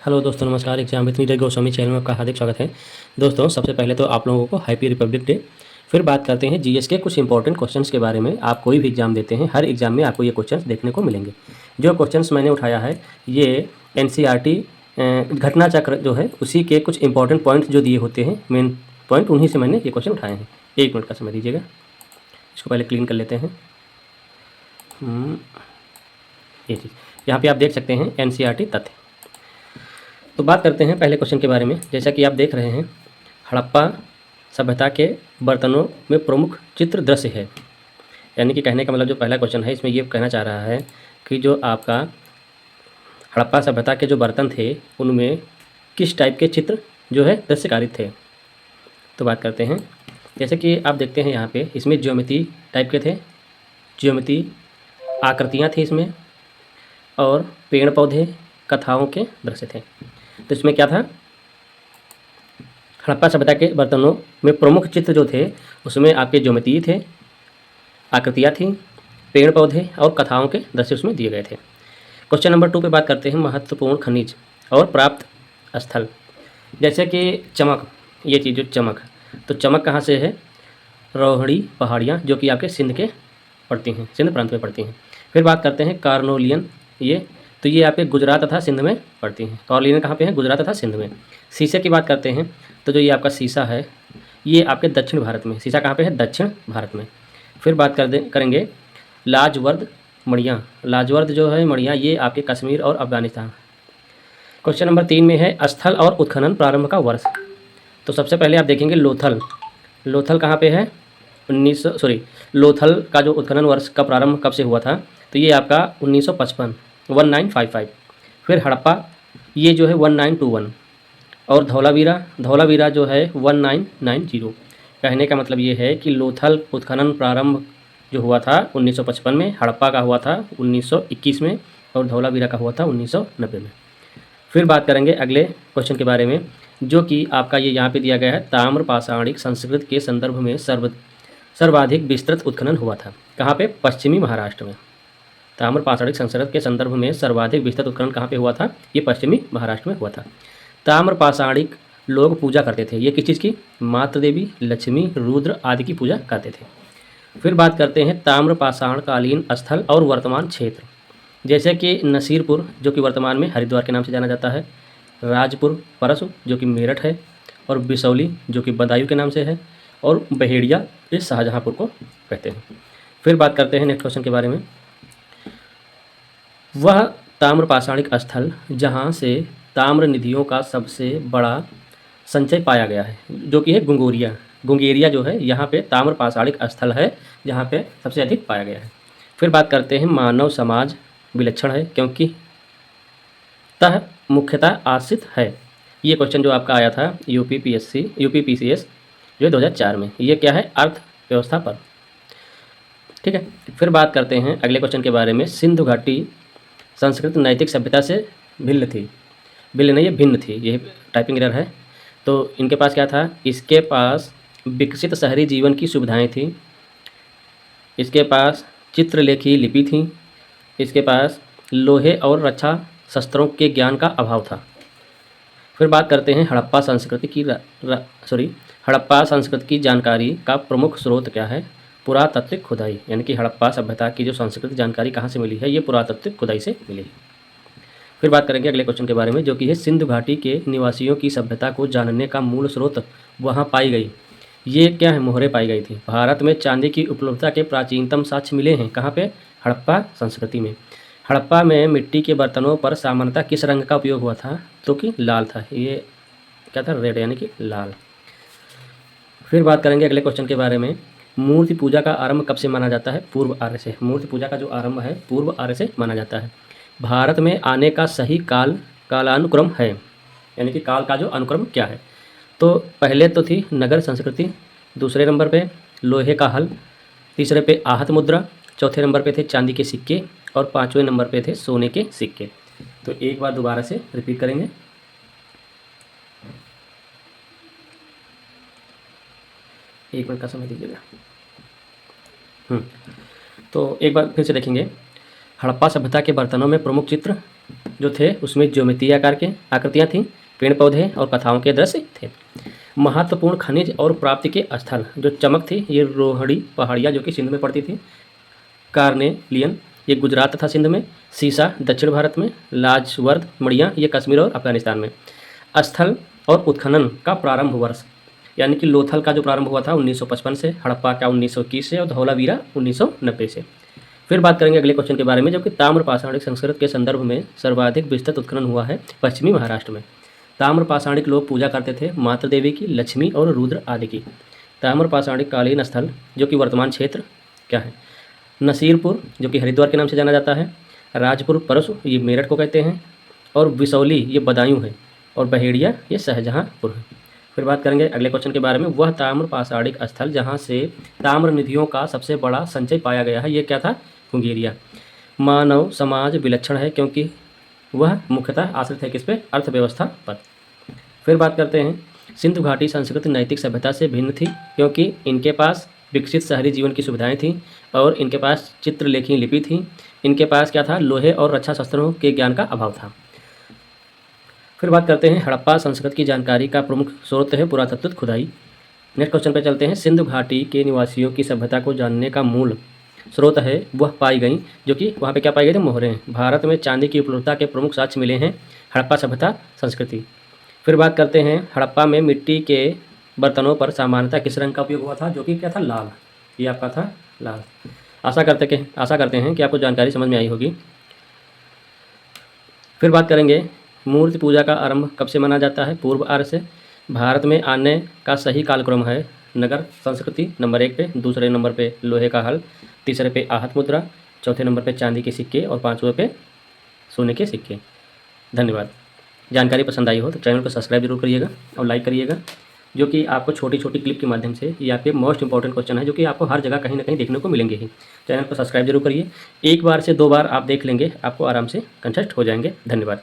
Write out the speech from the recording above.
Hello दोस्तों, नमस्कार। Exam with Neeraj Goswami channel में आपका हार्दिक स्वागत है। दोस्तों, सबसे पहले तो आप लोगों को हैप्पी रिपब्लिक डे। फिर बात करते हैं जीएस के कुछ इंपॉर्टेंट क्वेश्चंस के बारे में। आप कोई भी एग्जाम देते हैं, हर एग्जाम में आपको ये क्वेश्चंस देखने को मिलेंगे। जो क्वेश्चंस मैंने उठाया है ये एनसीईआरटी घटना चक्र जो है उसी के कुछ इंपॉर्टेंट पॉइंट्स जो दिए होते हैं, मेन पॉइंट, उन्हीं से मैंने ये क्वेश्चन उठाए हैं। 1 मिनट का समय दीजिएगा, इसको पहले क्लीन कर लेते हैं। ये चीज़ यहाँ पे आप देख सकते हैं एनसीईआरटी तथ्य। तो बात करते हैं पहले क्वेश्चन के बारे में। जैसा कि आप देख रहे हैं, हड़प्पा सभ्यता के बर्तनों में प्रमुख चित्र दृश्य है। यानी कि कहने का मतलब जो पहला क्वेश्चन है इसमें ये कहना चाह रहा है कि जो आपका हड़प्पा सभ्यता के जो बर्तन थे उनमें किस टाइप के चित्र जो है दृश्यकारित थे। तो बात करते हैं, जैसे कि आप देखते हैं यहाँ पे इसमें ज्योमेट्री टाइप के थे, ज्योमेट्री आकृतियाँ थी इसमें, और पेड़ पौधे कथाओं के दृश्य थे। तो इसमें क्या था, हड़प्पा सभ्यता के बर्तनों में प्रमुख चित्र जो थे उसमें आपके ज्योमेट्री थे, आकृतियाँ थी, पेड़ पौधे और कथाओं के दृश्य उसमें दिए गए थे। क्वेश्चन नंबर 2 पे बात करते हैं, महत्वपूर्ण खनिज और प्राप्त स्थल। जैसे कि चमक, ये चीज़ जो चमक, तो चमक कहाँ से है, रोहड़ी पहाड़ियाँ जो कि आपके सिंध के पड़ती हैं, सिंध प्रांत में पड़ती हैं। फिर बात करते हैं कार्नोलियन, तो ये आपके गुजरात तथा सिंध में पड़ती हैं। कार्नोलियन कहाँ पे है, गुजरात तथा सिंध में। शीशे की बात करते हैं तो जो ये आपका शीशा है ये आपके दक्षिण भारत में, शीशा कहाँ पे है, दक्षिण भारत में। फिर बात करेंगे लाजवर्द मणियाँ, लाजवर्द जो है मणियाँ ये आपके कश्मीर और अफगानिस्तान। क्वेश्चन नंबर 3 में है स्थल और उत्खनन प्रारंभ का वर्ष। तो सबसे पहले आप देखेंगे लोथल, लोथल कहाँ पे है, लोथल का जो उत्खनन वर्ष का प्रारंभ कब से हुआ था, तो ये आपका 1955 1955। फिर हड़प्पा ये जो है 1921, और धौलावीरा जो है 1990। कहने का मतलब ये है कि लोथल उत्खनन प्रारंभ जो हुआ था 1955 में, हड़प्पा का हुआ था 1921 में, और धौलावीरा का हुआ था 1990 में। फिर बात करेंगे अगले क्वेश्चन के बारे में, जो कि आपका ये यहाँ पे दिया गया है, ताम्र पाषाणिक संस्कृति के संदर्भ में सर्वाधिक विस्तृत उत्खनन हुआ था। कहाँ पे, पश्चिमी महाराष्ट्र में। ताम्र पाषाणिक संस्कृति के संदर्भ में सर्वाधिक विस्तृत उत्खनन कहाँ पे हुआ था, ये पश्चिमी महाराष्ट्र में हुआ था। ताम्र पाषाणिक लोग पूजा करते थे, ये किस चीज़ की, मातृ देवी, लक्ष्मी, रुद्र आदि की पूजा करते थे। फिर बात करते हैं ताम्र पाषाणकालीन स्थल और वर्तमान क्षेत्र। जैसे कि नसीरपुर जो कि वर्तमान में हरिद्वार के नाम से जाना जाता है, राजपुर परसु जो कि मेरठ है, और बिसौली जो कि बदायूं के नाम से है, और बहेड़िया ये शाहजहाँपुर को कहते हैं। फिर बात करते हैं नेक्स्ट क्वेश्चन के बारे में, वह ताम्र पाषाणिक स्थल जहाँ से ताम्र निधियों का सबसे बड़ा संचय पाया गया है, जो कि है गुंगेरिया जो है, यहाँ पे ताम्र पाषाणिक स्थल है जहाँ पे सबसे अधिक पाया गया है। फिर बात करते हैं मानव समाज विलक्षण है क्योंकि तह मुख्यतः आश्रित है। ये क्वेश्चन जो आपका आया था यूपीपीसीएस जो 2004 में, ये क्या है, अर्थव्यवस्था पर। ठीक है। फिर बात करते हैं अगले क्वेश्चन के बारे में, सिंधु घाटी संस्कृत नैतिक सभ्यता से भिन्न थी, भिन्न नहीं, ये भिन्न थी, ये टाइपिंग एरर है। तो इनके पास क्या था, इसके पास विकसित शहरी जीवन की सुविधाएं थी, इसके पास चित्रलेखी लिपि थी, इसके पास लोहे और रक्षा शस्त्रों के ज्ञान का अभाव था। फिर बात करते हैं हड़प्पा संस्कृति की हड़प्पा संस्कृति की जानकारी का प्रमुख स्रोत क्या है, पुरातात्विक खुदाई। यानी कि हड़प्पा सभ्यता की जो सांस्कृतिक जानकारी कहाँ से मिली है, ये पुरातात्विक खुदाई से मिली है। फिर बात करेंगे अगले क्वेश्चन के बारे में, जो कि है सिंधु घाटी के निवासियों की सभ्यता को जानने का मूल स्रोत वहाँ पाई गई, ये क्या है, मोहरें पाई गई थी। भारत में चांदी की उपलब्धता के प्राचीनतम साक्ष्य मिले हैं, कहाँ पे, हड़प्पा संस्कृति में। हड़प्पा में मिट्टी के बर्तनों पर सामान्यतः किस रंग का उपयोग हुआ था, तो कि लाल था, ये क्या था, रेड यानी कि लाल। फिर बात करेंगे अगले क्वेश्चन के बारे में, मूर्ति पूजा का आरंभ कब से माना जाता है, पूर्व आर्य से। मूर्ति पूजा का जो आरंभ है पूर्व आर्य से माना जाता है। भारत में आने का सही कालानुक्रम है, यानी कि काल का जो अनुक्रम क्या है, तो पहले तो थी नगर संस्कृति, दूसरे नंबर पे लोहे का हल, तीसरे पे आहत मुद्रा, चौथे नंबर पे थे चांदी के सिक्के, और पाँचवें नंबर पे थे सोने के सिक्के। तो एक बार दोबारा से रिपीट करेंगे, एक मिनट का समय दीजिएगा। तो एक बार फिर से देखेंगे, हड़प्पा सभ्यता के बर्तनों में प्रमुख चित्र जो थे उसमें ज्योमेट्रीय आकार के आकृतियाँ थीं, पेड़ पौधे और कथाओं के दृश्य थे। महत्वपूर्ण खनिज और प्राप्ति के स्थल जो चमक थी, ये रोहड़ी पहाड़ियाँ जो कि सिंध में पड़ती थी, कार्नेलियन ये गुजरात तथा सिंध में, सीसा दक्षिण भारत में, लाजवर्द मड़िया ये कश्मीर और अफगानिस्तान में। स्थल और उत्खनन का प्रारंभ वर्ष यानी कि लोथल का जो प्रारंभ हुआ था 1955 से, हड़प्पा का 1921 से और धौलावीरा 1990 से। फिर बात करेंगे अगले क्वेश्चन के बारे में, जबकि ताम्रपाषाणिक संस्कृत के संदर्भ में सर्वाधिक विस्तृत उत्खनन हुआ है पश्चिमी महाराष्ट्र में। ताम्रपाषाणिक लोग पूजा करते थे मातृ देवी की, लक्ष्मी और रुद्र आदि की। ताम्रपाषाणिक कालीन स्थल जो कि वर्तमान क्षेत्र क्या है, नसीरपुर जो कि हरिद्वार के नाम से जाना जाता है, राजपुर परसु ये मेरठ को कहते हैं, और बिसौली ये बदायूं है, और बहेड़िया ये शाहजहाँपुर है। फिर बात करेंगे अगले क्वेश्चन के बारे में, वह ताम्रपाषाणिक स्थल जहाँ से ताम्र निधियों का सबसे बड़ा संचय पाया गया है, ये क्या था, मुंगेरिया। मानव समाज विलक्षण है क्योंकि वह मुख्यतः आश्रित है किस पे, अर्थव्यवस्था पर। फिर बात करते हैं, सिंधु घाटी संस्कृति नैतिक सभ्यता से भिन्न थी क्योंकि इनके पास विकसित शहरी जीवन की सुविधाएं थीं और इनके पास चित्रलेखी लिपि थी। इनके पास क्या था, लोहे और रक्षा शस्त्रों के ज्ञान का अभाव था। फिर बात करते हैं, हड़प्पा संस्कृत की जानकारी का प्रमुख स्रोत है पुरातत्व खुदाई। नेक्स्ट क्वेश्चन पे चलते हैं, सिंधु घाटी के निवासियों की सभ्यता को जानने का मूल स्रोत है वह पाई गई, जो कि वहाँ पे क्या पाई गई थी, मोहरें। भारत में चांदी की उपलब्धता के प्रमुख साक्ष्य मिले हैं हड़प्पा सभ्यता संस्कृति। फिर बात करते हैं, हड़प्पा में मिट्टी के बर्तनों पर सामान्यतः किस रंग का उपयोग हुआ था, जो कि क्या था, लाल। ये आपका था लाल। आशा करते हैं कि आपको जानकारी समझ में आई होगी। फिर बात करेंगे, मूर्ति पूजा का आरंभ कब से माना जाता है, पूर्व आर्य से। भारत में आने का सही कालक्रम है नगर संस्कृति नंबर 1 पे, दूसरे नंबर पे लोहे का हल, तीसरे पे आहत मुद्रा, चौथे नंबर पे चांदी के सिक्के और पाँचवें पे सोने के सिक्के। धन्यवाद। जानकारी पसंद आई हो तो चैनल को सब्सक्राइब जरूर करिएगा और लाइक करिएगा, जो कि आपको छोटी छोटी क्लिप के माध्यम से ये आपके मोस्ट इंपॉर्टेंट क्वेश्चन है जो कि आपको हर जगह कहीं ना कहीं देखने को मिलेंगे ही। चैनल को सब्सक्राइब जरूर करिए, एक बार से 2 बार आप देख लेंगे, आपको आराम से कंसेप्ट हो जाएंगे। धन्यवाद।